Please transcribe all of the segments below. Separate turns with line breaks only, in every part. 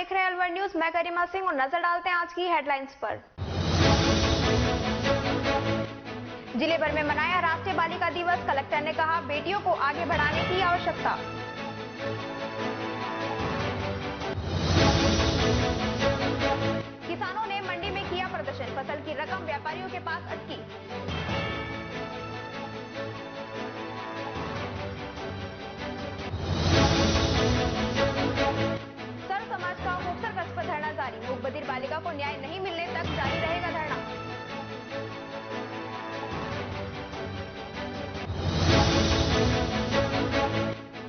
देख रहे हैं अलवर न्यूज। मैं गरिमा सिंह और नजर डालते हैं आज की हेडलाइंस पर। जिले भर में मनाया राष्ट्रीय बालिका दिवस। कलेक्टर ने कहा बेटियों को आगे बढ़ाने की आवश्यकता। किसानों ने मंडी में किया प्रदर्शन। फसल की रकम व्यापारियों के पास अटकी। सर्व समाज का मुक्तसर गश्त पर धरना जारी। मूक बधिर बालिका को न्याय नहीं मिलने तक जारी रहेगा धरना।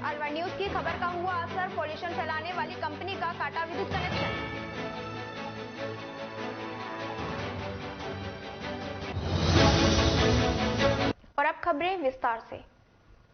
अलवर न्यूज की खबर का हुआ असर। पॉल्यूशन फैलाने वाली कंपनी का काटा विद्युत कनेक्शन। और अब खबरें विस्तार से।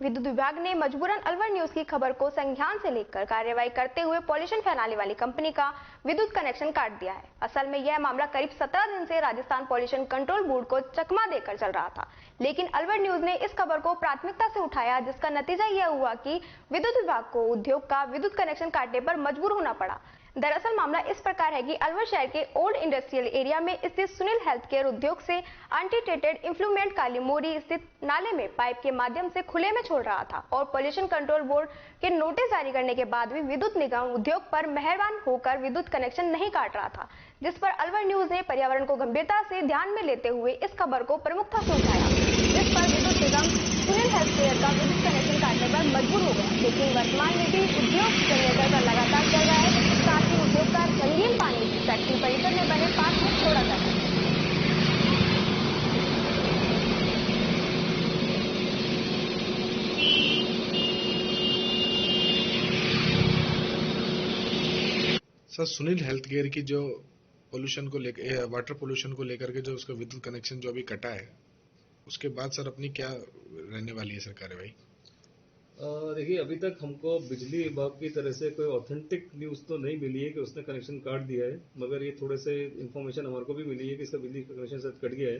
विद्युत विभाग ने मजबूरन अलवर न्यूज की खबर को संज्ञान से लेकर कार्रवाई करते हुए पॉल्यूशन फैलाने वाली कंपनी का विद्युत कनेक्शन काट दिया है। असल में यह मामला करीब 17 दिन से राजस्थान पॉल्यूशन कंट्रोल बोर्ड को चकमा देकर चल रहा था, लेकिन अलवर न्यूज ने इस खबर को प्राथमिकता से उठाया, जिसका नतीजा यह हुआ कि विद्युत विभाग को उद्योग का विद्युत कनेक्शन काटने पर मजबूर होना पड़ा। दरअसल मामला इस प्रकार है कि अलवर शहर के ओल्ड इंडस्ट्रियल एरिया में स्थित सुनील हेल्थ केयर उद्योग से अनट्रीटेड इफ्लुएंट काली मोरी स्थित नाले में पाइप के माध्यम से खुले में छोड़ रहा था और पॉल्यूशन कंट्रोल बोर्ड के नोटिस जारी करने के बाद भी विद्युत निगम उद्योग पर मेहरबान होकर विद्युत कनेक्शन नहीं काट रहा था, जिस पर अलवर न्यूज ने पर्यावरण को गंभीरता से ध्यान में लेते हुए इस खबर को प्रमुखता से उठाया, जिस पर विद्युत निगम सुनील हेल्थ केयर का विद्युत कनेक्शन काटने पर मजबूर हो गया। लेकिन वर्तमान में भी उद्योग जनरेटर पर लगातार चल रहा है। साथ ही उद्योग का रंगीन पानी फैक्ट्री परिसर में बने पार्क में छोड़ा जाता है।
सर, सुनील हेल्थ केयर की जो पोल्यूशन को लेकर, वाटर पोल्यूशन को लेकर के जो उसका विद्युत कनेक्शन जो अभी कटा है, उसके बाद सर अपनी क्या रहने वाली है सर कार्रवाई?
देखिए, अभी तक हमको बिजली विभाग की तरह से कोई ऑथेंटिक न्यूज़ तो नहीं मिली है कि उसने कनेक्शन काट दिया है, मगर ये थोड़े से इन्फॉर्मेशन हमारे को भी मिली है कि इसका बिजली कनेक्शन शायद कट गया है।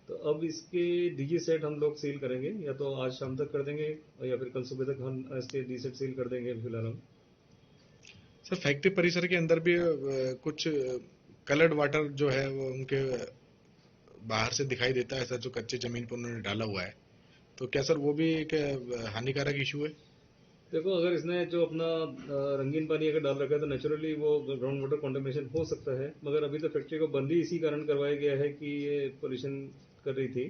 तो अब इसके डीजी सेट हम लोग सील करेंगे, या तो आज शाम तक कर देंगे या फिर कल सुबह तक हम इसके डीजी सेट सील कर देंगे फिलहाल हम।
सर, फैक्ट्री परिसर के अंदर भी कुछ कलर्ड वाटर जो है वो उनके बाहर से दिखाई देता है, ऐसा जो कच्चे जमीन पर उन्होंने डाला हुआ है, तो क्या सर वो भी एक हानिकारक इशू है?
देखो, अगर इसने जो अपना रंगीन पानी अगर डाल रखा है तो नेचुरली वो ग्राउंड वाटर कॉन्टेमिनेशन हो सकता है, मगर अभी तो फैक्ट्री को बंद ही इसी कारण करवाया गया है कि ये पोल्यूशन कर रही थी।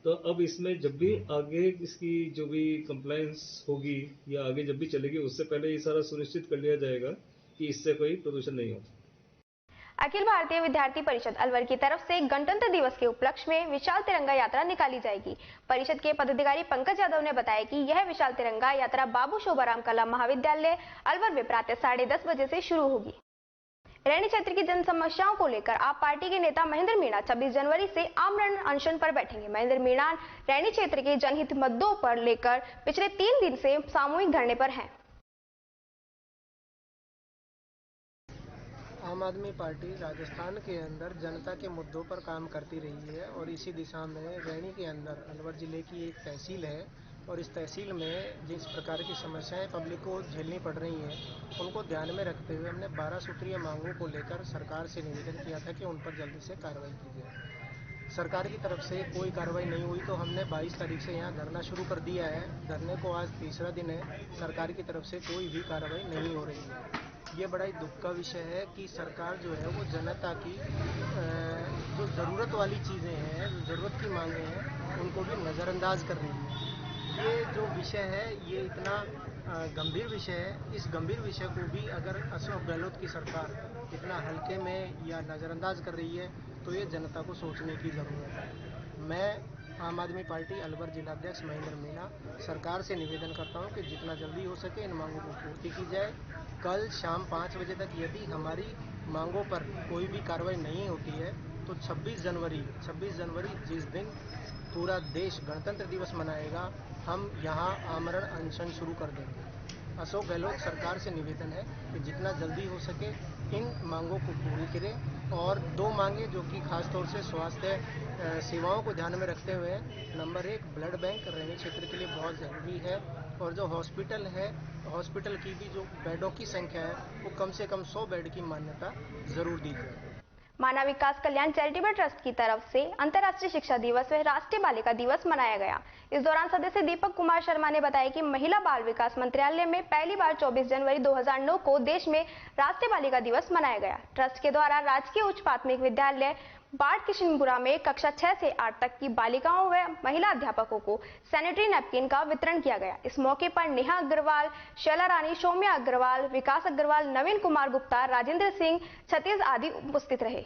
तो अब इसमें जब भी आगे इसकी जो भी कंप्लायंस होगी या आगे जब भी चलेगी, उससे पहले ये सारा सुनिश्चित कर लिया जाएगा कि इससे कोई प्रदूषण नहीं हो।
अखिल भारतीय विद्यार्थी परिषद अलवर की तरफ से गणतंत्र दिवस के उपलक्ष्य में विशाल तिरंगा यात्रा निकाली जाएगी। परिषद के पदाधिकारी पंकज यादव ने बताया कि यह विशाल तिरंगा यात्रा बाबू शोभाराम कला महाविद्यालय अलवर में प्रातः 10:30 बजे से शुरू होगी। रैनी क्षेत्र की जन समस्याओं को लेकर आप पार्टी के नेता महेंद्र मीणा 26 जनवरी से आमरण अनशन पर बैठेंगे। महेंद्र मीणा रैनी क्षेत्र के जनहित मुद्दों पर लेकर पिछले 3 दिन से सामूहिक धरने पर हैं।
आम आदमी पार्टी राजस्थान के अंदर जनता के मुद्दों पर काम करती रही है और इसी दिशा में रैनी के अंदर अलवर जिले की एक तहसील है और इस तहसील में जिस प्रकार की समस्याएं पब्लिक को झेलनी पड़ रही हैं, उनको ध्यान में रखते हुए हमने 12 सूत्रीय मांगों को लेकर सरकार से निवेदन किया था कि उन पर जल्दी से कार्रवाई की जाए। सरकार की तरफ से कोई कार्रवाई नहीं हुई तो हमने 22 तारीख से यहाँ धरना शुरू कर दिया है। धरने को आज तीसरा दिन है, सरकार की तरफ से कोई भी कार्रवाई नहीं हो रही है। ये बड़ा ही दुख का विषय है कि सरकार जो है वो जनता की जो ज़रूरत वाली चीज़ें हैं, जो ज़रूरत की मांगें हैं, उनको भी नज़रअंदाज कर रही है। ये जो विषय है ये इतना गंभीर विषय है। इस गंभीर विषय को भी अगर अशोक गहलोत की सरकार इतना हल्के में या नज़रअंदाज कर रही है तो ये जनता को सोचने की ज़रूरत है। मैं आम आदमी पार्टी अलवर जिलाध्यक्ष महेंद्र मीणा सरकार से निवेदन करता हूं कि जितना जल्दी हो सके इन मांगों को पूर्ति की जाए। कल शाम 5 बजे तक यदि हमारी मांगों पर कोई भी कार्रवाई नहीं होती है तो 26 जनवरी जिस दिन पूरा देश गणतंत्र दिवस मनाएगा, हम यहाँ आमरण अनशन शुरू कर देंगे। अशोक गहलोत सरकार से निवेदन है कि जितना जल्दी हो सके इन मांगों को पूरी करें और 2 मांगे जो कि खासतौर से स्वास्थ्य सेवाओं को ध्यान में रखते हुए, नंबर 1 ब्लड बैंक रैनी क्षेत्र के लिए बहुत ज़रूरी है और जो हॉस्पिटल है, हॉस्पिटल की भी जो बेडों की संख्या है वो कम से कम 100 बेड की मान्यता जरूर दी जाए।
मानव विकास कल्याण चैरिटेबल ट्रस्ट की तरफ से अंतर्राष्ट्रीय शिक्षा दिवस व राष्ट्रीय बालिका दिवस मनाया गया। इस दौरान सदस्य दीपक कुमार शर्मा ने बताया कि महिला बाल विकास मंत्रालय में पहली बार 24 जनवरी 2009 को देश में राष्ट्रीय बालिका दिवस मनाया गया। ट्रस्ट के द्वारा राजकीय उच्च प्राथमिक विद्यालय बाढ़ किशनपुरा में कक्षा 6 से 8 तक की बालिकाओं व महिला अध्यापकों को सैनिटरी नैपकिन का वितरण किया गया। इस मौके पर नेहा अग्रवाल, शैला रानी, सौम्या अग्रवाल, विकास अग्रवाल, नवीन कुमार गुप्ता, राजेंद्र सिंह, छत्तीस आदि उपस्थित रहे।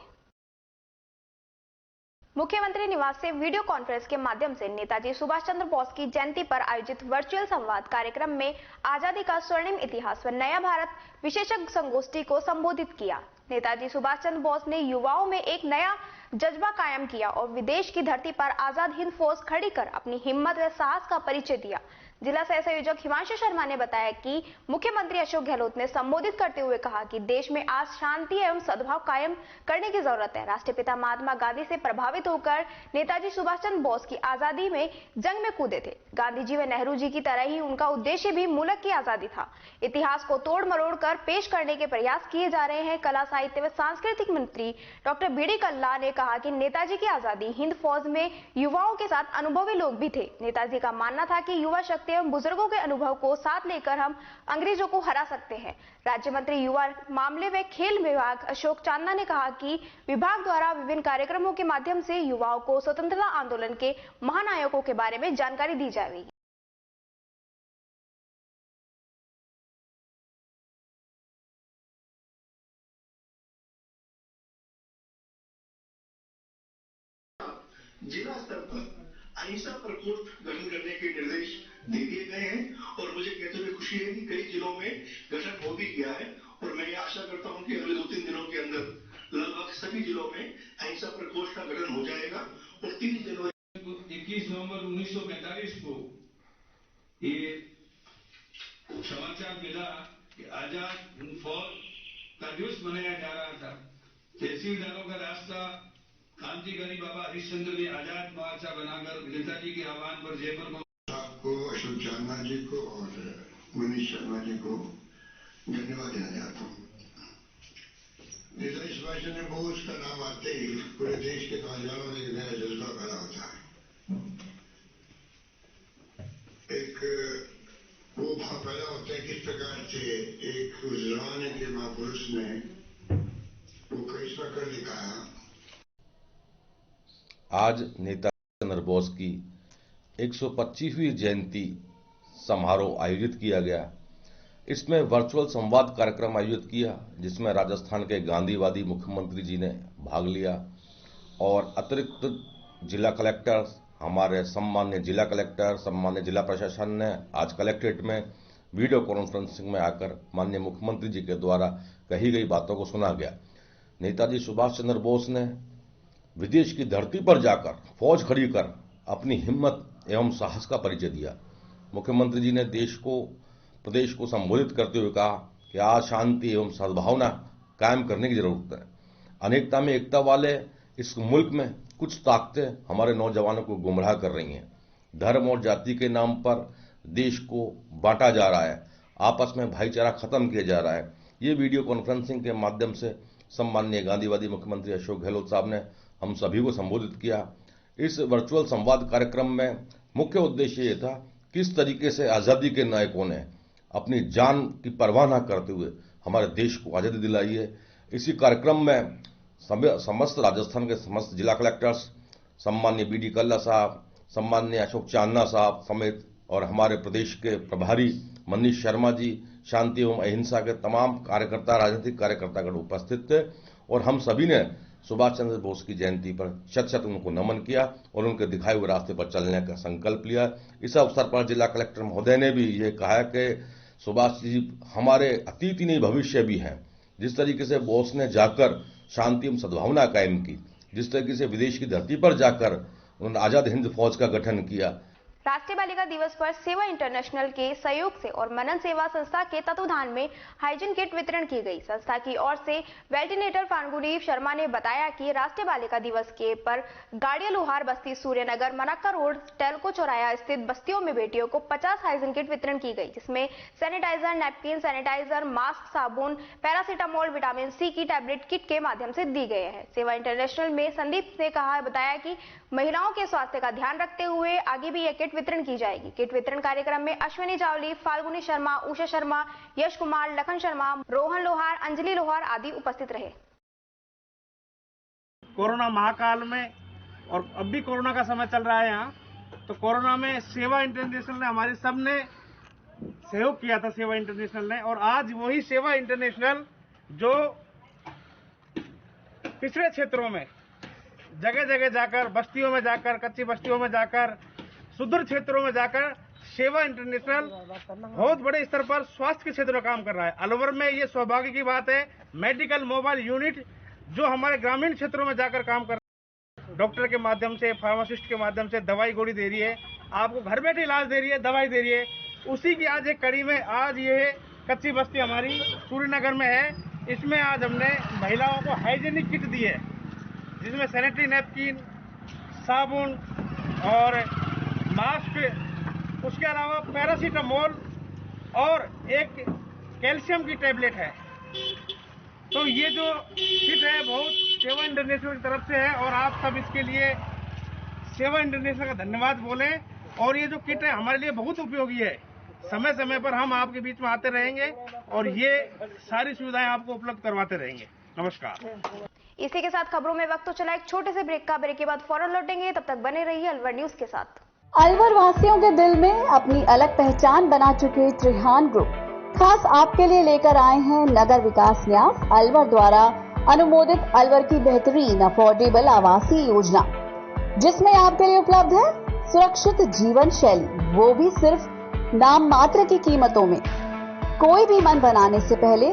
मुख्यमंत्री निवास से वीडियो कॉन्फ्रेंस के माध्यम से नेताजी सुभाष चंद्र बोस की जयंती पर आयोजित वर्चुअल संवाद कार्यक्रम में आजादी का स्वर्णिम इतिहास व नया भारत विशेषज्ञ संगोष्ठी को संबोधित किया। नेताजी सुभाष चंद्र बोस ने युवाओं में एक नया जज्बा कायम किया और विदेश की धरती पर आजाद हिंद फौज खड़ी कर अपनी हिम्मत व साहस का परिचय दिया। जिला सह संयोजक हिमांशु शर्मा ने बताया कि मुख्यमंत्री अशोक गहलोत ने संबोधित करते हुए कहा कि देश में आज शांति एवं सद्भाव कायम करने की जरूरत है। राष्ट्रपिता महात्मा गांधी से प्रभावित होकर नेताजी सुभाष चंद्र बोस की आजादी में जंग में कूदे थे। गांधी जी व नेहरू जी की तरह ही उनका उद्देश्य भी मुल्क की आजादी था। इतिहास को तोड़ मरोड़ कर पेश करने के प्रयास किए जा रहे हैं। कला, साहित्य व सांस्कृतिक मंत्री डॉक्टर बीडी कल्ला ने कहा कि नेताजी की आजादी हिंद फौज में युवाओं के साथ अनुभवी लोग भी थे। नेताजी का मानना था कि युवा शक्ति एवं बुजुर्गों के अनुभव को साथ लेकर हम अंग्रेजों को हरा सकते हैं। राज्य मंत्री युवा मामले व खेल विभाग अशोक चांदना ने कहा कि विभाग द्वारा विभिन्न कार्यक्रमों के माध्यम से युवाओं को स्वतंत्रता आंदोलन के महानायकों के बारे में जानकारी दी जाएगी।
जिला स्तर पर अहिंसा प्रकोष्ठ गठन करने के निर्देश दे दिए गए हैं और मुझे कहते हुए खुशी है कि कई जिलों में गठन हो भी गया है और मैं ये आशा करता हूं कि अगले 2-3 दिनों के अंदर लगभग सभी जिलों में अहिंसा प्रकोष्ठ का गठन हो जाएगा और 30 जनवरी
21 नवंबर 1945 को ये समाचार मिला कि आजाद हिंद फौज का दिवस मनाया जा रहा था। तहसीलदारों का रास्ता क्रांतिकारी बाबा हरिश्चंद्र ने आजाद मोर्चा बनाकर नेताजी के आह्वान पर जयपुर में
आपको, अशोक चांदना जी को और मनीष शर्मा जी को धन्यवाद देना चाहता हूँ। नेताजी सुभाष चंद्र बोस का नाम आते ही पूरे देश के नौजवानों में एक नया जज्बा पैदा होता है। एक वो भाव पैदा होता है किस प्रकार से एक उस जमाने के महापुरुष ने वो करिश्मा कर दिखाया।
आज नेताजी चंद्र बोस की 125वीं जयंती समारोह आयोजित किया गया। इसमें वर्चुअल संवाद कार्यक्रम आयोजित किया जिसमें राजस्थान के गांधीवादी मुख्यमंत्री जी ने भाग लिया और अतिरिक्त जिला कलेक्टर, हमारे सम्मान्य जिला कलेक्टर, सम्मान्य जिला प्रशासन ने आज कलेक्ट्रेट में वीडियो कॉन्फ्रेंसिंग में आकर माननीय मुख्यमंत्री जी के द्वारा कही गई बातों को सुना गया। नेताजी सुभाष चंद्र बोस ने विदेश की धरती पर जाकर फौज खड़ी कर अपनी हिम्मत एवं साहस का परिचय दिया। मुख्यमंत्री जी ने प्रदेश को संबोधित करते हुए कहा कि आज शांति एवं सद्भावना कायम करने की जरूरत है। अनेकता में एकता वाले इस मुल्क में कुछ ताकतें हमारे नौजवानों को गुमराह कर रही हैं। धर्म और जाति के नाम पर देश को बांटा जा रहा है, आपस में भाईचारा खत्म किया जा रहा है। ये वीडियो कॉन्फ्रेंसिंग के माध्यम से सम्माननीय गांधीवादी मुख्यमंत्री अशोक गहलोत साहब ने हम सभी को संबोधित किया। इस वर्चुअल संवाद कार्यक्रम में मुख्य उद्देश्य ये था किस तरीके से आज़ादी के नायकों ने अपनी जान की परवाह न करते हुए हमारे देश को आज़ादी दिलाई है। इसी कार्यक्रम में समस्त राजस्थान के समस्त जिला कलेक्टर्स, सम्मान्य बीडी कल्ला साहब, सम्मान्य अशोक चांदना साहब समेत और हमारे प्रदेश के प्रभारी मनीष शर्मा जी, शांति एवं अहिंसा के तमाम कार्यकर्ता, राजनीतिक कार्यकर्तागण उपस्थित थे और हम सभी ने सुभाष चंद्र बोस की जयंती पर शत उनको नमन किया और उनके दिखाए हुए रास्ते पर चलने का संकल्प लिया। इस अवसर पर जिला कलेक्टर महोदय ने भी ये कहा कि सुभाष जी हमारे अतीत ही नहीं भविष्य भी हैं। जिस तरीके से बोस ने जाकर शांति एवं सद्भावना कायम की, जिस तरीके से विदेश की धरती पर जाकर उन्होंने आजाद हिंद फौज का गठन किया,
राष्ट्रीय बालिका दिवस पर सेवा इंटरनेशनल के सहयोग से और मनन सेवा संस्था के तत्वाधान में हाइजीन किट वितरण की गई। संस्था की ओर से वेंटिलेटर फाल्गुनी शर्मा ने बताया कि राष्ट्रीय बालिका दिवस के पर गाड़िया लोहार बस्ती, सूर्यनगर, मनाक्का रोड, टेल्को चौराया स्थित बस्तियों में बेटियों को 50 हाइजीन किट वितरण की गई, जिसमें सैनिटाइजर, नैपकिन, सैनिटाइजर, मास्क, साबुन, पैरासीटामोल, विटामिन सी की टैबलेट किट के माध्यम से दी गए हैं। सेवा इंटरनेशनल में संदीप ने बताया कि महिलाओं के स्वास्थ्य का ध्यान रखते हुए आगे भी यह किट वितरण की जाएगी। किट वितरण कार्यक्रम में अश्विनी जावली, फाल्गुनी शर्मा, उषा शर्मा, यश कुमार, लखन शर्मा, रोहन लोहार, अंजलि लोहार आदि उपस्थित रहे।
कोरोना महाकाल में और अब भी कोरोना का समय चल रहा है यहाँ, तो कोरोना में सेवा इंटरनेशनल ने हमारे सबने सहयोग किया था, सेवा इंटरनेशनल ने। और आज वही सेवा इंटरनेशनल जो पिछड़े क्षेत्रों में जगह जगह जाकर, बस्तियों में जाकर, कच्ची बस्तियों में जाकर, सुदूर क्षेत्रों में जाकर सेवा इंटरनेशनल बहुत बड़े स्तर पर स्वास्थ्य के क्षेत्र में काम कर रहा है। अलवर में ये सौभाग्य की बात है, मेडिकल मोबाइल यूनिट जो हमारे ग्रामीण क्षेत्रों में जाकर काम कर रहा है, डॉक्टर के माध्यम से, फार्मासिस्ट के माध्यम से दवाई गोली दे रही है, आपको घर बैठे इलाज दे रही है, दवाई दे रही है। उसी की आज एक कड़ी में आज ये कच्ची बस्ती हमारी सूर्यनगर में है, इसमें आज हमने महिलाओं को हाइजीनिक किट दी है, जिसमें सैनिटरी नैपकिन, साबुन और मास्क, उसके अलावा पैरासीटामोल और एक कैल्शियम की टैबलेट है। तो ये जो किट है बहुत सेवा इंटरनेशनल की तरफ से है और आप सब इसके लिए सेवा इंटरनेशनल का धन्यवाद बोलें। और ये जो किट है हमारे लिए बहुत उपयोगी है। समय समय पर हम आपके बीच में आते रहेंगे और ये सारी सुविधाएं आपको उपलब्ध करवाते रहेंगे। नमस्कार।
इसी के साथ खबरों में वक्त तो चला एक छोटे से ब्रेक का। ब्रेक के बाद फौरन लौटेंगे, तब तक बने रहिए अलवर न्यूज के साथ।
अलवर वासियों के दिल में अपनी अलग पहचान बना चुके त्रिहान ग्रुप खास आपके लिए लेकर आए हैं नगर विकास न्यास अलवर द्वारा अनुमोदित अलवर की बेहतरीन अफोर्डेबल आवासीय योजना, जिसमें आपके लिए उपलब्ध है सुरक्षित जीवन शैली, वो भी सिर्फ नाम मात्र की कीमतों में। कोई भी मन बनाने से पहले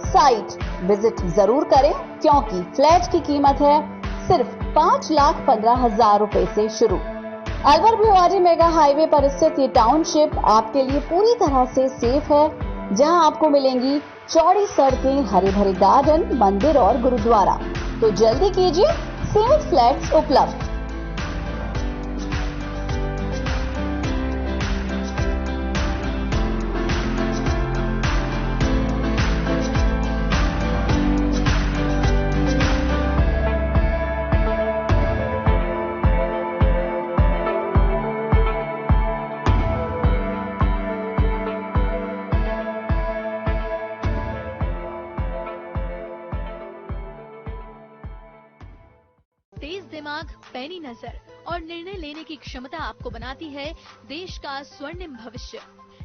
साइट विजिट जरूर करें, क्योंकि फ्लैट की कीमत है सिर्फ 5,15,000 रुपए से शुरू। अलवर भिवाड़ी मेगा हाईवे पर स्थित ये टाउनशिप आपके लिए पूरी तरह से सेफ है, जहां आपको मिलेंगी चौड़ी सड़कें, हरे भरे गार्डन, मंदिर और गुरुद्वारा। तो जल्दी कीजिए, सेफ फ्लैट्स उपलब्ध।
तेज दिमाग, पैनी नजर और निर्णय लेने की क्षमता आपको बनाती है देश का स्वर्णिम भविष्य।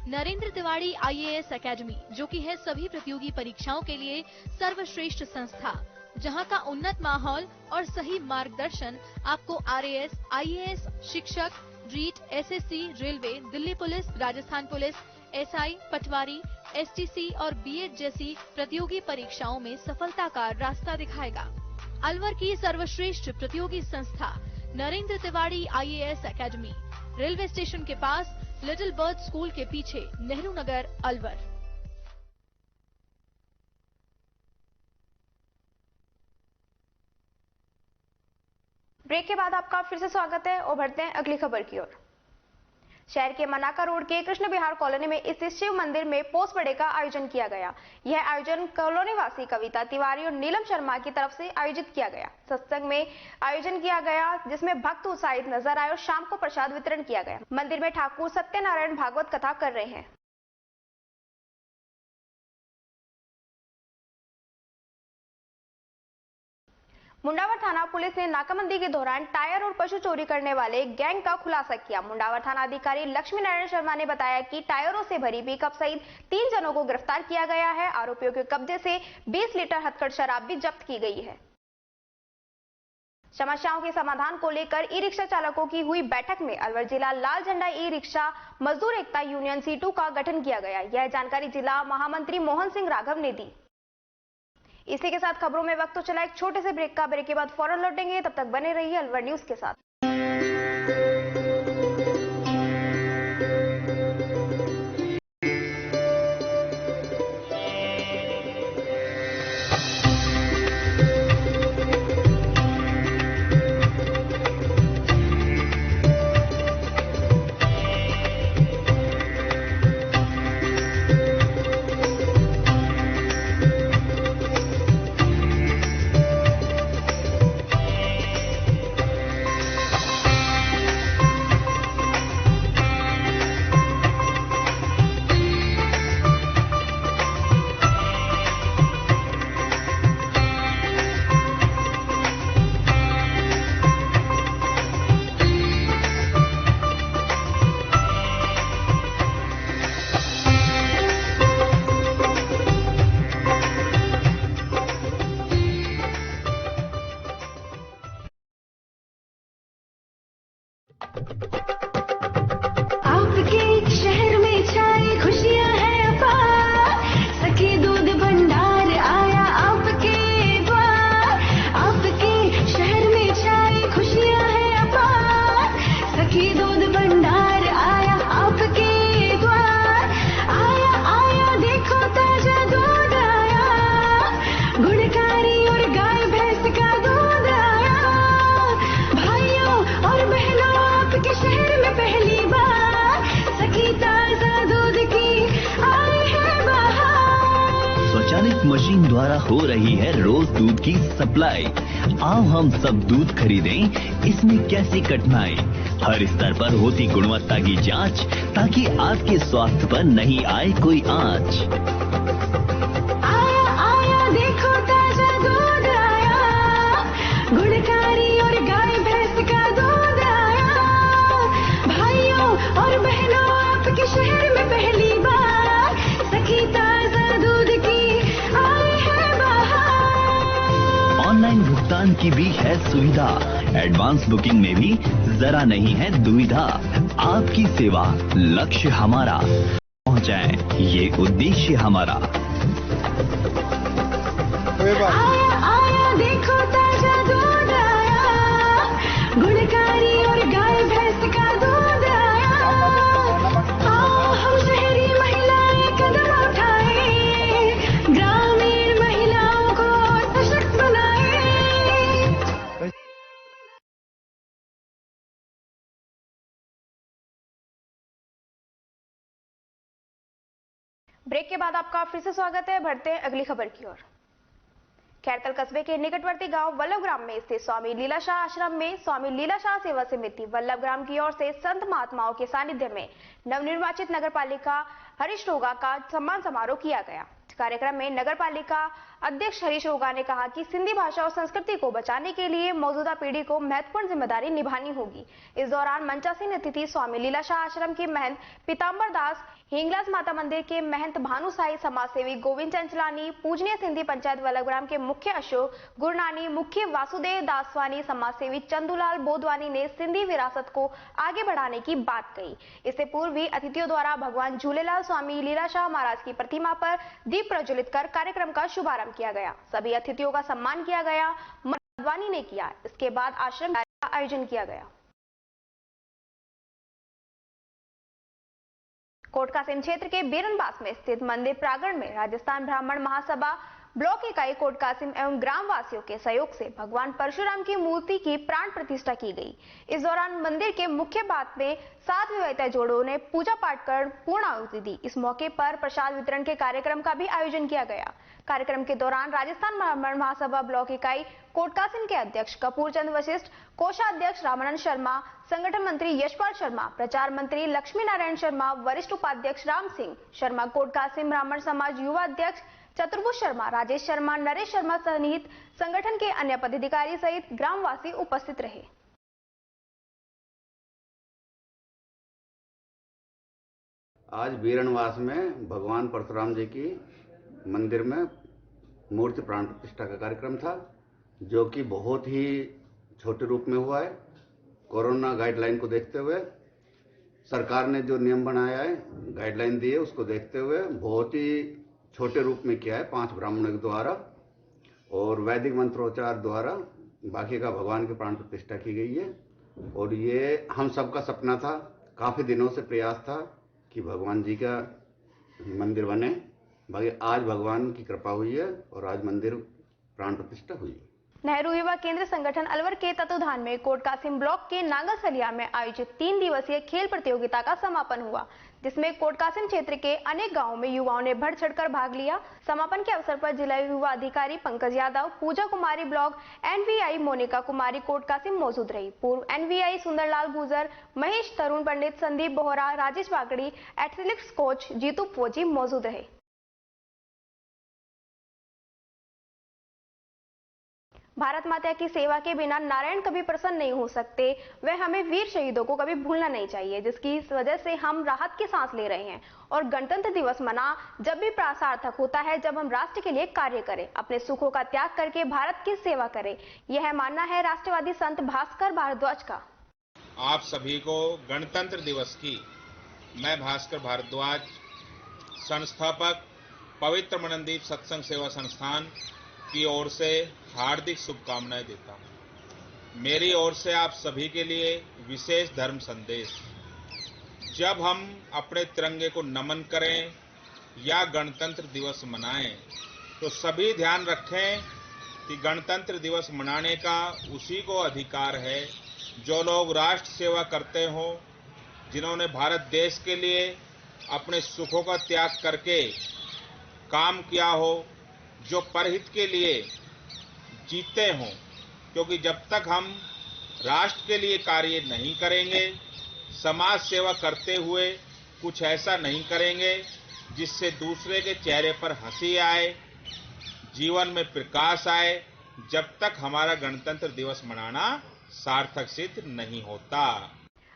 नरेंद्र तिवारी IAS एकेडमी, जो कि है सभी प्रतियोगी परीक्षाओं के लिए सर्वश्रेष्ठ संस्था, जहां का उन्नत माहौल और सही मार्गदर्शन आपको RAS, IAS, शिक्षक, REET, SSC, railway, Delhi police, Rajasthan police, SI, patwari, STC और BEd जैसी प्रतियोगी परीक्षाओं में सफलता का रास्ता दिखाएगा। अलवर की सर्वश्रेष्ठ प्रतियोगी संस्था Narendra Tiwari IAS academy, railway station के पास, लिटिल बर्ड स्कूल के पीछे, नेहरू नगर, अलवर।
ब्रेक के बाद आपका फिर से स्वागत है और बढ़ते हैं अगली खबर की ओर। शहर के मनाका रोड के कृष्ण विहार कॉलोनी में स्थित शिव मंदिर में पोस्ट बड़े का आयोजन किया गया। यह आयोजन कॉलोनी वासी कविता तिवारी और नीलम शर्मा की तरफ से आयोजित किया गया। सत्संग में आयोजन किया गया, जिसमें भक्त उत्साहित नजर आए और शाम को प्रसाद वितरण किया गया। मंदिर में ठाकुर सत्यनारायण भागवत कथा कर रहे हैं। मुंडावर थाना पुलिस ने नाकाबंदी के दौरान टायर और पशु चोरी करने वाले गैंग का खुलासा किया। मुंडावर थाना अधिकारी लक्ष्मी नारायण शर्मा ने बताया कि टायरों से भरी पिकअप सहित 3 जनों को गिरफ्तार किया गया है। आरोपियों के कब्जे से 20 लीटर हथकढ़ शराब भी जब्त की गई है। समस्याओं के समाधान को लेकर ई रिक्शा चालकों की हुई बैठक में अलवर जिला लाल झंडा ई रिक्शा मजदूर एकता यूनियन C2 का गठन किया गया। यह जानकारी जिला महामंत्री मोहन सिंह राघव ने दी। इसी के साथ खबरों में वक्त तो चला एक छोटे से ब्रेक का। ब्रेक के बाद फौरन लौटेंगे, तब तक बने रहिए अलवर न्यूज के साथ।
आपके शहर में छाई खुशियां हैं अपार, सखी दूध भंडार आया आपके द्वार। आपके शहर में छाई खुशियां हैं अपार, सखी दूध भंडार आया आपके द्वार। आया आया देखो ताजा दूध आया, गुणकारी और गाय भैंस का दूध आया। भाइयों और बहनों आपके शहर में पहली बार सखी ताजा दूध की आई है बहार।
स्वचालित मशीन द्वारा हो रही है रोज दूध की सप्लाई। आओ हम सब दूध खरीदें, इसमें कैसी कठिनाई। हर स्तर पर होती गुणवत्ता की जांच, ताकि आपके स्वास्थ्य पर नहीं आए कोई आंच।
आया आया देखो ताजा दूध आया, गुणकारी और गाय भैंस का दूध आया। भाइयों और बहनों आपके शहर में पहली बार सखी ताजा दूध की आई है बहार।
ऑनलाइन भुगतान की भी है सुविधा, एडवांस बुकिंग में भी जरा नहीं है दुविधा। आपकी सेवा लक्ष्य हमारा, पहुंचाएं ये उद्देश्य हमारा।
आया आया देखो ताजा दूध आया, गुणकारी और गाय भैंस का दूध आया। आओ हम शहरी महिलाएं कदम उठाएं, ग्रामीण महिलाओं को सशक्त बनाएं।
ब्रेक के बाद आपका फिर से स्वागत है। बढ़ते हैं अगली खबर की ओर। खैरतल कस्बे के निकटवर्ती गांव वल्लभग्राम में स्थित स्वामी लीलाशाह आश्रम में स्वामी लीलाशाह सेवा समिति वल्लभग्राम की ओर से संत महात्माओं के सानिध्य में नवनिर्वाचित नगरपालिका हरीश रोगा का सम्मान समारोह किया गया। कार्यक्रम में नगरपालिका अध्यक्ष हरीश रोगा ने कहा कि सिंधी भाषा और संस्कृति को बचाने के लिए मौजूदा पीढ़ी को महत्वपूर्ण जिम्मेदारी निभानी होगी। इस दौरान मंचासीन अतिथि स्वामी लीलाशाह आश्रम के महंत पीताम्बर दास, हिंगलाज माता मंदिर के महंत भानु साई, समाजसेवी गोविंद चंचलानी, पूजनीय सिंधी पंचायत वल्लभग्राम के मुख्य अशोक गुरनानी, मुख्य वासुदेव दासवानी, समाजसेवी चंदूलाल बोधवानी ने सिंधी विरासत को आगे बढ़ाने की बात कही। इससे पूर्व भी अतिथियों द्वारा भगवान झूलेलाल स्वामी लीलाशाह महाराज की प्रतिमा पर दीप प्रज्वलित कर कार्यक्रम का शुभारंभ किया गया। सभी अतिथियों का सम्मान किया गया, बोधवानी ने किया। इसके बाद आश्रम का आयोजन किया गया। कोटकासिम क्षेत्र के बेरनबास में स्थित मंदिर प्रांगण में राजस्थान ब्राह्मण महासभा ब्लॉक इकाई कोटकासिम एवं ग्राम वासियों के सहयोग से भगवान परशुराम की मूर्ति की प्राण प्रतिष्ठा की गई। इस दौरान मंदिर के मुख्य बात में 7 विवाहिता जोड़ों ने पूजा पाठ कर पूर्ण आहुति दी। इस मौके पर प्रसाद वितरण के कार्यक्रम का भी आयोजन किया गया। कार्यक्रम के दौरान राजस्थान ब्राह्मण महासभा ब्लॉक इकाई कोटकासिम के अध्यक्ष कपूर चंद वशिष्ठ, कोषाध्यक्ष रामानंद शर्मा, संगठन मंत्री यशपाल शर्मा, प्रचार मंत्री लक्ष्मी नारायण शर्मा, वरिष्ठ उपाध्यक्ष राम सिंह शर्मा, कोटकासिम ब्राह्मण समाज युवा अध्यक्ष चतुर्भुज शर्मा, राजेश शर्मा, नरेश शर्मा सहित संगठन के अन्य पदाधिकारी सहित ग्रामवासी उपस्थित रहे।
आज बीरणवास में भगवान परशुराम जी की मंदिर में मूर्ति प्राण प्रतिष्ठा का कार्यक्रम था, जो कि बहुत ही छोटे रूप में हुआ है। कोरोना गाइडलाइन को देखते हुए सरकार ने जो नियम बनाया है, गाइडलाइन दी है, उसको देखते हुए बहुत ही छोटे रूप में किया है, 5 ब्राह्मणों के द्वारा और वैदिक मंत्रोच्चार द्वारा बाकी का भगवान की प्राण प्रतिष्ठा की गई है। और ये हम सबका सपना था, काफी दिनों से प्रयास था कि भगवान जी का मंदिर बने। बाकी आज भगवान की कृपा हुई है और आज मंदिर प्राण प्रतिष्ठा हुई है।
नेहरू युवा केंद्र संगठन अलवर के तत्वाधान में कोटकासिम ब्लॉक के नांगलसलिया में आयोजित 3 दिवसीय खेल प्रतियोगिता का समापन हुआ, जिसमें कोटकासिम क्षेत्र के अनेक गांवों में युवाओं ने बढ़ चढ़कर भाग लिया। समापन के अवसर पर जिला युवा अधिकारी पंकज यादव, पूजा कुमारी ब्लॉक एनवीआई मोनिका कुमारी कोटकासिम मौजूद रही। पूर्व एनवीआई सुंदरलाल गुजर, महेश तरुण पंडित, संदीप बोहरा, राजेश बागड़ी, एथलेटिक्स कोच जीतू फौजी मौजूद रहे। भारत माता की सेवा के बिना नारायण कभी प्रसन्न नहीं हो सकते। वह हमें वीर शहीदों को कभी भूलना नहीं चाहिए, जिसकी वजह से हम राहत की सांस ले रहे हैं। और गणतंत्र दिवस मना जब भी सार्थक होता है जब हम राष्ट्र के लिए कार्य करें, अपने सुखों का त्याग करके भारत की सेवा करें। यह मानना है राष्ट्रवादी संत भास्कर भारद्वाज का।
आप सभी को गणतंत्र दिवस की मैं भास्कर भारद्वाज, संस्थापक पवित्र मननदीप सत्संग सेवा संस्थान की ओर से हार्दिक शुभकामनाएं देता हूं। मेरी ओर से आप सभी के लिए विशेष धर्म संदेश। जब हम अपने तिरंगे को नमन करें या गणतंत्र दिवस मनाएं तो सभी ध्यान रखें कि गणतंत्र दिवस मनाने का उसी को अधिकार है जो लोग राष्ट्र सेवा करते हों, जिन्होंने भारत देश के लिए अपने सुखों का त्याग करके काम किया हो, जो परहित के लिए जीते हों। क्योंकि जब तक हम राष्ट्र के लिए कार्य नहीं करेंगे, समाज सेवा करते हुए कुछ ऐसा नहीं करेंगे जिससे दूसरे के चेहरे पर हंसी आए, जीवन में प्रकाश आए, जब तक हमारा गणतंत्र दिवस मनाना सार्थक सिद्ध नहीं होता।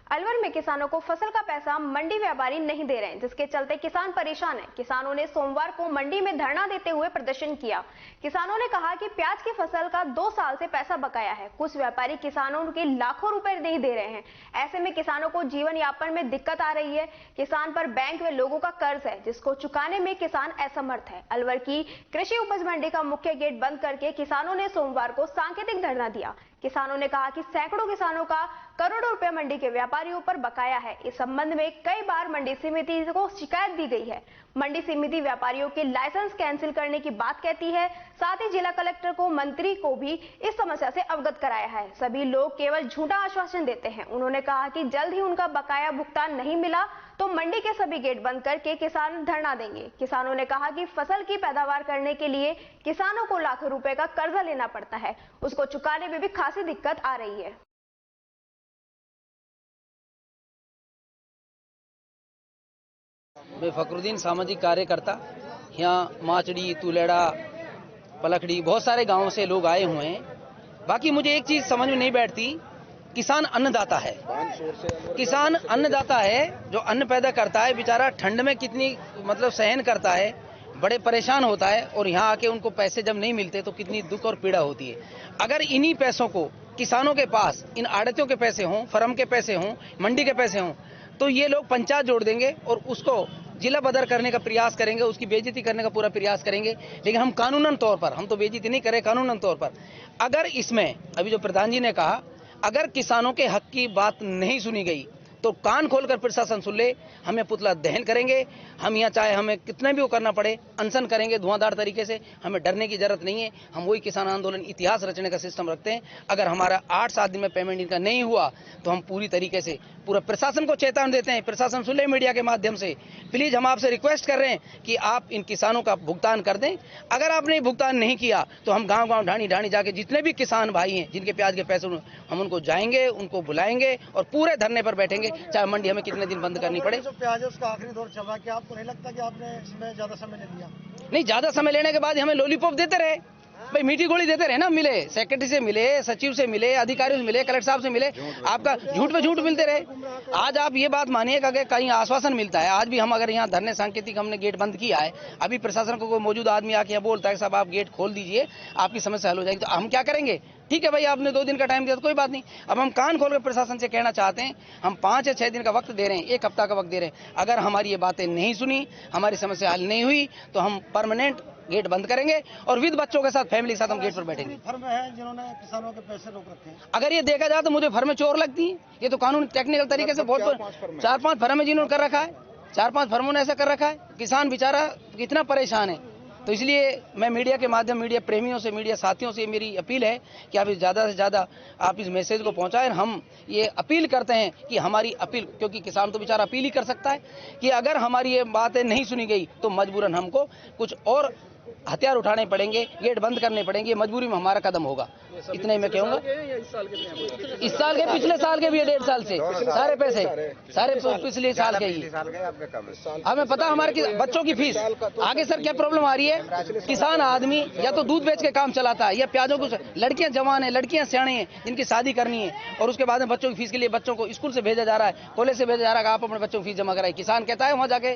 अलवर में किसानों को फसल का पैसा मंडी व्यापारी नहीं दे रहे हैं, जिसके चलते किसान परेशान हैं। किसानों ने सोमवार को मंडी में धरना देते हुए प्रदर्शन किया। किसानों ने कहा कि प्याज की फसल का 2 साल से पैसा बकाया है। कुछ व्यापारी किसानों के लाखों रुपए नहीं दे रहे हैं। ऐसे में किसानों को जीवन यापन में दिक्कत आ रही है। किसान पर बैंक में लोगों का कर्ज है, जिसको चुकाने में किसान असमर्थ है। अलवर की कृषि उपज मंडी का मुख्य गेट बंद करके किसानों ने सोमवार को सांकेतिक धरना दिया। किसानों ने कहा कि सैकड़ों किसानों का करोड़ों रुपए मंडी के व्यापारियों पर बकाया है। इस संबंध में कई बार मंडी समिति को शिकायत दी गई है। मंडी समिति व्यापारियों के लाइसेंस कैंसिल करने की बात कहती है। साथ ही जिला कलेक्टर को, मंत्री को भी इस समस्या से अवगत कराया है। सभी लोग केवल झूठा आश्वासन देते हैं। उन्होंने कहा कि जल्द ही उनका बकाया भुगतान नहीं मिला तो मंडी के सभी गेट बंद करके किसान धरना देंगे। किसानों ने कहा कि फसल की पैदावार करने के लिए किसानों को लाखों रुपए का कर्जा लेना पड़ता है, उसको चुकाने में भी खासी दिक्कत आ रही है।
मैं फखरुद्दीन सामाजिक कार्यकर्ता, यहाँ माचड़ी, तुलेड़ा, पलखड़ी बहुत सारे गांवों से लोग आए हुए हैं। बाकी मुझे एक चीज समझ में नहीं बैठती, किसान अन्नदाता है। किसान अन्नदाता है, जो अन्न पैदा करता है, बेचारा ठंड में कितनी सहन करता है, बड़े परेशान होता है, और यहाँ आके उनको पैसे जब नहीं मिलते तो कितनी दुख और पीड़ा होती है। अगर इन्हीं पैसों को किसानों के पास, इन आड़तियों के पैसे हों, फर्म के पैसे हों, मंडी के पैसे हों, तो ये लोग पंचायत जोड़ देंगे और उसको जिला बदर करने का प्रयास करेंगे, उसकी बेइज्जती करने का पूरा प्रयास करेंगे। लेकिन हम कानूनन तौर पर, हम तो बेइज्जती नहीं करें, कानूनन तौर पर अगर इसमें, अभी जो प्रधान जी ने कहा, अगर किसानों के हक की बात नहीं सुनी गई तो कान खोलकर प्रशासन सुन ले। हमें पुतला दहन करेंगे, हम यहाँ चाहे हमें कितना भी वो करना पड़े, अनशन करेंगे धुआंधार तरीके से। हमें डरने की जरूरत नहीं है। हम वही किसान आंदोलन इतिहास रचने का सिस्टम रखते हैं। अगर हमारा 8-7 दिन में पेमेंट इनका नहीं हुआ तो हम पूरी तरीके से पूरा प्रशासन को चेतावनी देते हैं। प्रशासन सुन ले मीडिया के माध्यम से, प्लीज हम आपसे रिक्वेस्ट कर रहे हैं कि आप इन किसानों का भुगतान कर दें। अगर आपने भुगतान नहीं किया तो हम गाँव गाँव ढाणी ढाणी जाके जितने भी किसान भाई हैं जिनके प्याज के पैसे, हम उनको जाएंगे, उनको बुलाएंगे और पूरे धरने पर बैठेंगे, चाहे मंडी हमें कितने दिन बंद करनी पड़े।
जो प्याज है उसका आखिरी दौर चल रहा है, क्या आपको नहीं लगता कि आपने इसमें ज्यादा समय ले लिया?
नहीं, ज्यादा समय लेने के बाद हमें लॉलीपॉप देते रहे, भाई मीठी गोली देते रहे ना। मिले सेक्रेटरी से मिले, सचिव से मिले, अधिकारियों से मिले, कलेक्टर साहब से मिले, आपका झूठ पे झूठ मिलते रहे। आज आप ये बात मानिएगा कि कहीं आश्वासन मिलता है। आज भी हम अगर यहाँ धरने सांकेतिक हमने गेट बंद किया है, अभी प्रशासन को कोई मौजूद आदमी आके यहाँ बोलता है साहब आप गेट खोल दीजिए, आपकी समस्या हल हो जाएगी, तो हम क्या करेंगे? ठीक है भाई, आपने 2 दिन का टाइम दिया तो कोई बात नहीं। अब हम कान खोल कर प्रशासन से कहना चाहते हैं, हम 5 या 6 दिन का वक्त दे रहे हैं, 1 हफ्ता का वक्त दे रहे हैं। अगर हमारी ये बातें नहीं सुनी, हमारी समस्या हल नहीं हुई तो हम परमानेंट गेट बंद करेंगे और विद बच्चों के साथ, फैमिली के साथ हम गेट पर बैठेंगे।
फर्म है जिन्होंने किसानों के पैसे रोक रखे हैं।
अगर ये देखा जाए तो मुझे फर्में चोर लगती हैं। ये तो कानून टेक्निकल तरीके से बहुत 4-5 फर्में जिन्होंने कर रखा है, 4-5 फर्मों ने ऐसा कर रखा है। किसान बेचारा कितना परेशान है। तो इसलिए मैं मीडिया के माध्यम, मीडिया प्रेमियों से, मीडिया साथियों से मेरी अपील है कि आप ज़्यादा से ज़्यादा आप इस मैसेज को पहुंचाएं। हम ये अपील करते हैं कि हमारी अपील, क्योंकि किसान तो बेचारा अपील ही कर सकता है कि अगर हमारी ये बातें नहीं सुनी गई तो मजबूरन हमको कुछ और हथियार उठाने पड़ेंगे, गेट बंद करने पड़ेंगे, मजबूरी में हमारा कदम होगा। इतना ही मैं कहूँगा। इस साल के, पिछले साल के भी है, 1.5 साल से सारे पैसे, सारे पिछले साल के ही। हमें पता हमारे बच्चों की फीस आगे सर क्या प्रॉब्लम आ रही है। किसान आदमी या तो दूध बेच के काम चलाता है या प्याजों को, लड़कियां जवान है, लड़कियां सियाणी है जिनकी शादी करनी है और उसके बाद में बच्चों की फीस के लिए बच्चों को स्कूल से भेजा जा रहा है, कॉलेज से भेजा जा रहा है, आप अपने बच्चों की फीस जमा कराए। किसान कहता है वहां जाके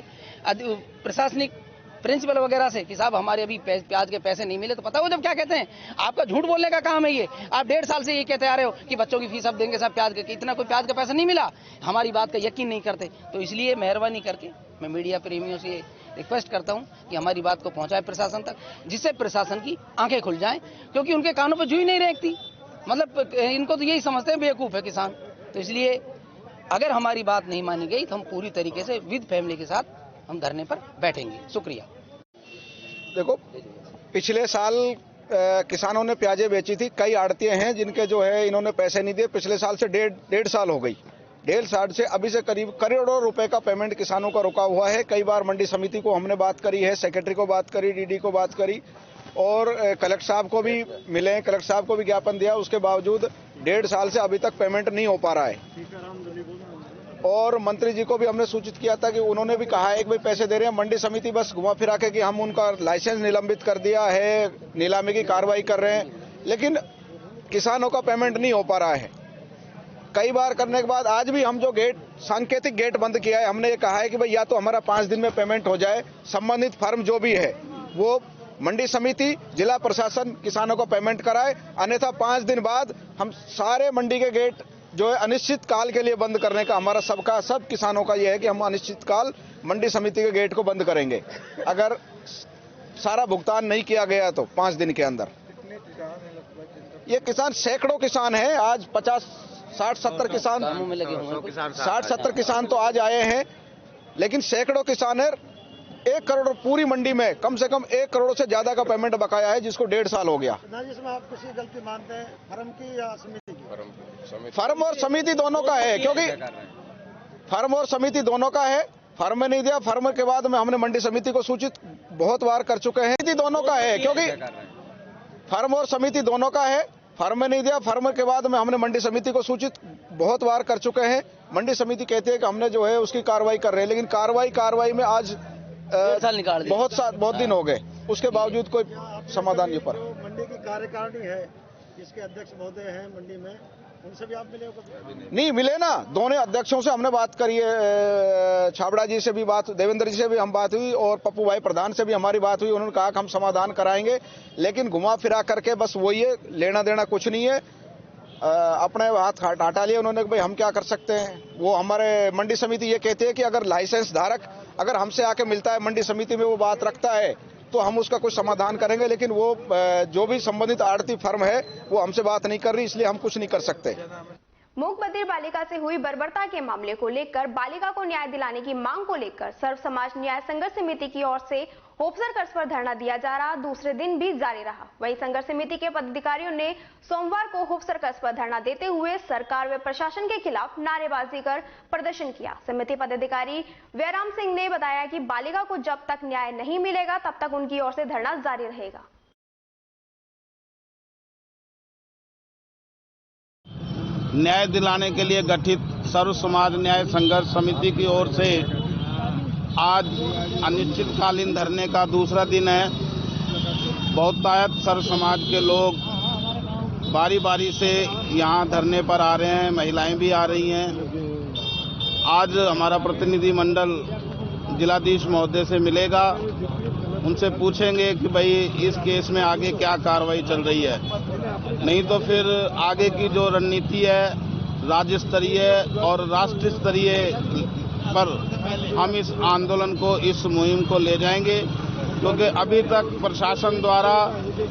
प्रशासनिक प्रिंसिपल वगैरह से कि साहब हमारे अभी प्याज के पैसे नहीं मिले, तो पता हो जब क्या कहते हैं, आपका झूठ बोलने का काम है ये। आप 1.5 साल से ये कहते आ रहे हो कि बच्चों की फीस अब देंगे साहब, प्याज के इतना कोई प्याज का पैसा नहीं मिला, हमारी बात का यकीन नहीं करते। तो इसलिए मेहरबानी करके मैं मीडिया प्रेमियों से रिक्वेस्ट करता हूं कि हमारी बात को पहुंचाए प्रशासन तक, जिससे प्रशासन की आंखें खुल जाएं, क्योंकि उनके कानों पर जूं ही नहीं रेंगती। मतलब इनको तो यही समझते हैं बेवकूफ है किसान। तो इसलिए अगर हमारी बात नहीं मानी गई तो हम पूरी तरीके से विद फैमिली के साथ हम धरने पर बैठेंगे। शुक्रिया।
देखो, पिछले साल किसानों ने प्याजें बेची थी, कई आड़तियां हैं जिनके जो है इन्होंने पैसे नहीं दिए। पिछले साल से डेढ़ साल हो गई, 1.5 साल से अभी से करीब करोड़ों रुपए का पेमेंट किसानों का रुका हुआ है। कई बार मंडी समिति को हमने बात करी है, सेक्रेटरी को बात करी, डीडी को बात करी और कलेक्टर साहब को भी मिले, कलेक्टर साहब को भी ज्ञापन दिया। उसके बावजूद 1.5 साल से अभी तक पेमेंट नहीं हो पा रहा है। और मंत्री जी को भी हमने सूचित किया था कि उन्होंने भी कहा है कि भाई पैसे दे रहे हैं, मंडी समिति बस घुमा फिरा के कि हम उनका लाइसेंस निलंबित कर दिया है, नीलामी की कार्रवाई कर रहे हैं, लेकिन किसानों का पेमेंट नहीं हो पा रहा है। कई बार करने के बाद आज भी हम जो सांकेतिक गेट बंद किया है, हमने ये कहा है कि भाई या तो हमारा 5 दिन में पेमेंट हो जाए, संबंधित फर्म जो भी है वो मंडी समिति, जिला प्रशासन किसानों को पेमेंट कराए, अन्यथा 5 दिन बाद हम सारे मंडी के गेट जो है अनिश्चित काल के लिए बंद करने का हमारा सब किसानों का यह है कि हम अनिश्चित काल मंडी समिति के गेट को बंद करेंगे अगर सारा भुगतान नहीं किया गया तो 5 दिन के अंदर। ये किसान सैकड़ों किसान हैं, आज 50, 60, 70 किसान, 60, 70 किसान तो आज आए हैं, लेकिन सैकड़ों किसान है। 1 करोड़ पूरी मंडी में कम से कम 1 करोड़ से ज्यादा का पेमेंट बकाया है, जिसको 1.5 साल हो गया।
जिसमें आप किसी गलती मानते हैं, फर्म की या समिति की?
फर्म और समिति दोनों का है, क्योंकि फर्म और समिति दोनों का है। फर्म में नहीं दिया, फर्म के बाद में हमने मंडी समिति को सूचित बहुत बार कर चुके हैं। समिति दोनों का है, क्योंकि फर्म और समिति दोनों का है। फर्म में नहीं दिया, फर्म के बाद में हमने मंडी समिति को सूचित बहुत बार कर चुके हैं। मंडी समिति कहती है कि हमने जो है उसकी कार्रवाई कर रहे हैं, लेकिन कार्रवाई में आज बहुत दिन हो गए, उसके बावजूद कोई समाधान नहीं पर।
मंडी की कार्यकारिणी है, जिसके अध्यक्ष महोदय हैं मंडी में, उनसे भी आप मिले हो?
नहीं मिले ना, दोनों अध्यक्षों से हमने बात करी है, छाबड़ा जी से भी बात, देवेंद्र जी से भी हम बात हुई और पप्पू भाई प्रधान से भी हमारी बात हुई। उन्होंने कहा कि हम समाधान कराएंगे, लेकिन घुमा फिरा करके बस वही है, लेना देना कुछ नहीं है। अपने हाथ हटा लिए उन्होंने कि भाई हम क्या कर सकते हैं। वो हमारे मंडी समिति ये कहती है कि अगर लाइसेंस धारक अगर हमसे आके मिलता है, मंडी समिति में वो बात रखता है, तो हम उसका कुछ समाधान करेंगे, लेकिन वो जो भी संबंधित आड़ती फर्म है वो हमसे बात नहीं कर रही, इसलिए हम कुछ नहीं कर सकते।
मूक बधिर बालिका से हुई बर्बरता के मामले को लेकर बालिका को न्याय दिलाने की मांग को लेकर सर्व समाज न्याय संघर्ष समिति की ओर से होपसर कर्ज पर धरना दिया जा रहा दूसरे दिन भी जारी रहा। वहीं संघर्ष समिति के पदाधिकारियों ने सोमवार को होपसर कर्ज पर धरना देते हुए सरकार व प्रशासन के खिलाफ नारेबाजी कर प्रदर्शन किया। समिति पदाधिकारी वैराम सिंह ने बताया कि बालिका को जब तक न्याय नहीं मिलेगा तब तक उनकी ओर से धरना जारी रहेगा।
न्याय दिलाने के लिए गठित सर्व समाज न्याय संघर्ष समिति की ओर से आज अनिश्चितकालीन धरने का दूसरा दिन है। बहुतायत सर्व समाज के लोग बारी बारी से यहाँ धरने पर आ रहे हैं, महिलाएं भी आ रही हैं। आज हमारा प्रतिनिधि मंडल जिलाधीश महोदय से मिलेगा, उनसे पूछेंगे कि भाई इस केस में आगे क्या कार्रवाई चल रही है, नहीं तो फिर आगे की जो रणनीति है राज्य स्तरीय और राष्ट्र स्तरीय पर हम इस आंदोलन को, इस मुहिम को ले जाएंगे, क्योंकि अभी तक प्रशासन द्वारा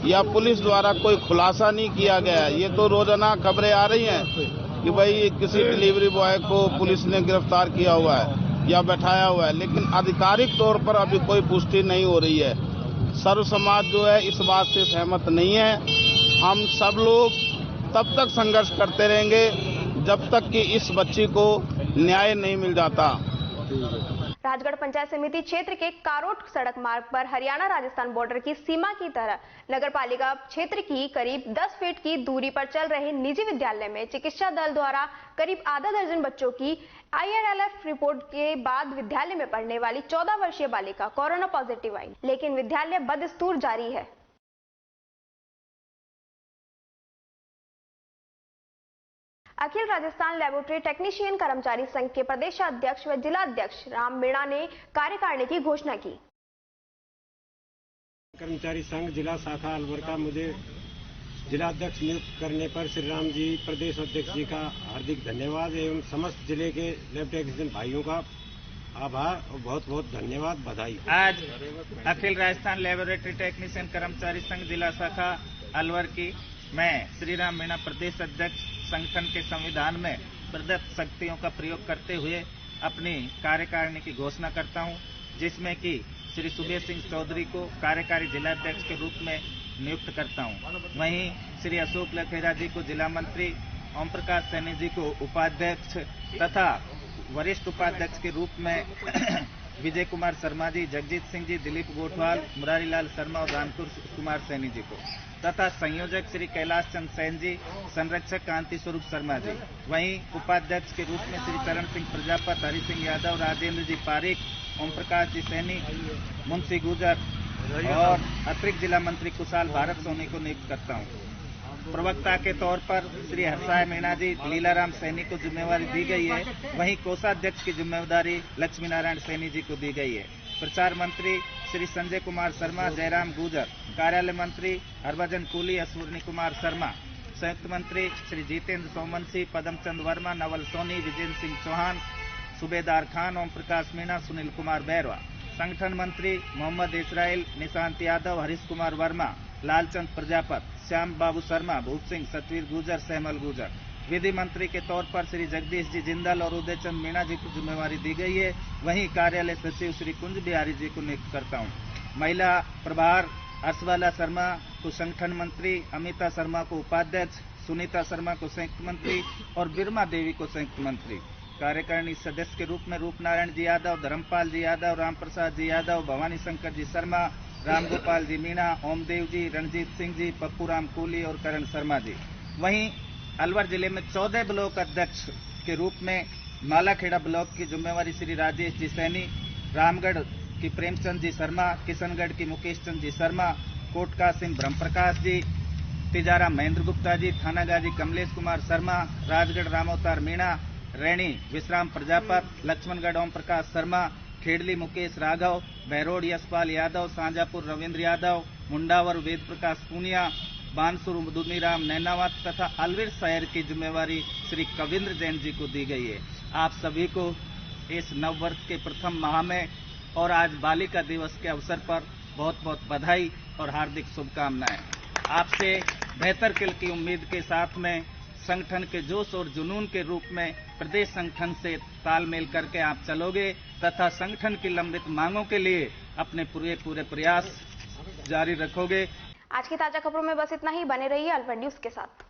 या पुलिस द्वारा कोई खुलासा नहीं किया गया है। ये तो रोजाना खबरें आ रही हैं कि भाई किसी डिलीवरी बॉय को पुलिस ने गिरफ्तार किया हुआ है या बैठाया हुआ है, लेकिन आधिकारिक तौर पर अभी कोई पुष्टि नहीं हो रही है। सर्व समाज जो है इस बात से सहमत नहीं है। हम सब लोग तब तक संघर्ष करते रहेंगे जब तक कि इस बच्ची को न्याय नहीं मिल जाता।
राजगढ़ पंचायत समिति क्षेत्र के कारोट सड़क मार्ग पर हरियाणा राजस्थान बॉर्डर की सीमा की तरह नगरपालिका क्षेत्र की करीब 10 फीट की दूरी पर चल रहे निजी विद्यालय में चिकित्सा दल द्वारा करीब आधा दर्जन बच्चों की IRLF रिपोर्ट के बाद विद्यालय में पढ़ने वाली 14 वर्षीय बालिका कोरोना पॉजिटिव आई, लेकिन विद्यालय बदस्तूर जारी है। अखिल राजस्थान लेबोरेटरी टेक्नीशियन कर्मचारी संघ के प्रदेशाध्यक्ष व जिलाध्यक्ष राम मीणा ने कार्यकारिणी की घोषणा की।
कर्मचारी संघ जिला शाखा अलवर का मुझे जिला अध्यक्ष नियुक्त करने पर श्री राम जी प्रदेश अध्यक्ष जी का हार्दिक धन्यवाद एवं समस्त जिले के लैब टेक्नीशियन भाइयों का आभार और बहुत बहुत धन्यवाद, बधाई।
आज अखिल राजस्थान लेबोरेटरी टेक्नीशियन कर्मचारी संघ जिला शाखा अलवर की मैं श्री राम मीणा प्रदेश अध्यक्ष संगठन के संविधान में प्रदत्त शक्तियों का प्रयोग करते हुए अपनी कार्यकारिणी की घोषणा करता हूं, जिसमें कि श्री सुबेश सिंह चौधरी को कार्यकारी जिलाध्यक्ष के रूप में नियुक्त करता हूं। वहीं श्री अशोक लखेरा जी को जिला मंत्री, ओम प्रकाश सैनी जी को उपाध्यक्ष तथा वरिष्ठ उपाध्यक्ष के रूप में विजय कुमार शर्मा जी, जगजीत सिंह जी, दिलीप गोठवाल, मुरारी लाल शर्मा और रामपुर कुमार सैनी जी को तथा संयोजक श्री कैलाश चंद सैन जी, संरक्षक कांति स्वरूप शर्मा जी। वहीं उपाध्यक्ष के रूप में श्री चरण सिंह प्रजापत, हरि सिंह यादव, राजेंद्र जी पारिक, ओम प्रकाश जी सैनी, मुंशी गुजर और अतिरिक्त जिला मंत्री कुशाल भारत सोनी को नियुक्त करता हूं। प्रवक्ता के तौर पर श्री हर्षाय मीणा जी, लीलाराम सैनी को जिम्मेवारी दी गई है। वहीं कोषाध्यक्ष की जिम्मेदारी लक्ष्मी नारायण सैनी जी को दी गई है। प्रचार मंत्री श्री संजय कुमार शर्मा, जयराम गुजर, कार्यालय मंत्री हरभजन कुली, अश्विनी कुमार शर्मा, संयुक्त मंत्री श्री जितेंद्र सोमवंशी, पदमचंद वर्मा, नवल सोनी, विजेंद्र सिंह चौहान, सूबेदार खान, ओम प्रकाश मीणा, सुनील कुमार बैरवा, संगठन मंत्री मोहम्मद इसराइल, निशांत यादव, हरीश कुमार वर्मा, लालचंद प्रजापत, श्याम बाबू शर्मा, भूप सिंह, सतवीर गुजर, सहमल गुजर। विधि मंत्री के तौर पर श्री जगदीश जी जिंदल और उदयचंद मीणा जी को जिम्मेवारी दी गई है। वहीं कार्यालय सचिव श्री कुंज बिहारी जी को नियुक्त करता हूं। महिला प्रभार अर्शवाला शर्मा को संगठन मंत्री, अमिता शर्मा को उपाध्यक्ष, सुनीता शर्मा को संयुक्त मंत्री और बिरमा देवी को संयुक्त मंत्री। कार्यकारिणी सदस्य के रूप में रूपनारायण जी यादव, धर्मपाल जी यादव, राम प्रसाद जी यादव, भवानी शंकर जी शर्मा, रामगोपाल जी मीणा, ओमदेव जी, रणजीत सिंह जी, पप्पू राम कोहली और करण शर्मा जी। वहीं अलवर जिले में 14 ब्लॉक अध्यक्ष के रूप में मालाखेड़ा ब्लॉक की जिम्मेवारी श्री राजेश जी सैनी, रामगढ़ की प्रेमचंद जी शर्मा, किशनगढ़ की मुकेश चंद जी शर्मा, कोटका सिंह ब्रह्मप्रकाश जी, तिजारा महेंद्र गुप्ता जी, थानागाजी कमलेश कुमार शर्मा, राजगढ़ रामोतार मीणा, रैणी विश्राम प्रजापत, लक्ष्मणगढ़ ओम प्रकाश शर्मा, खेड़ली मुकेश राघव, बहरोड यशपाल यादव, सांजापुर रविंद्र यादव, मुंडावर वेद प्रकाश पूनिया, बानसूर दुनीराम नैनावत तथा अलवर शहर की जिम्मेवारी श्री कविंद्र जैन जी को दी गई है। आप सभी को इस नववर्ष के प्रथम माह में और आज बालिका दिवस के अवसर पर बहुत बहुत बधाई और हार्दिक शुभकामनाएं। आपसे बेहतर कल की उम्मीद के साथ में संगठन के जोश और जुनून के रूप में प्रदेश संगठन से तालमेल करके आप चलोगे तथा संगठन की लंबित मांगों के लिए अपने पूरे प्रयास जारी रखोगे।
आज की ताजा खबरों में बस इतना ही। बने रहिए अलवर न्यूज के साथ।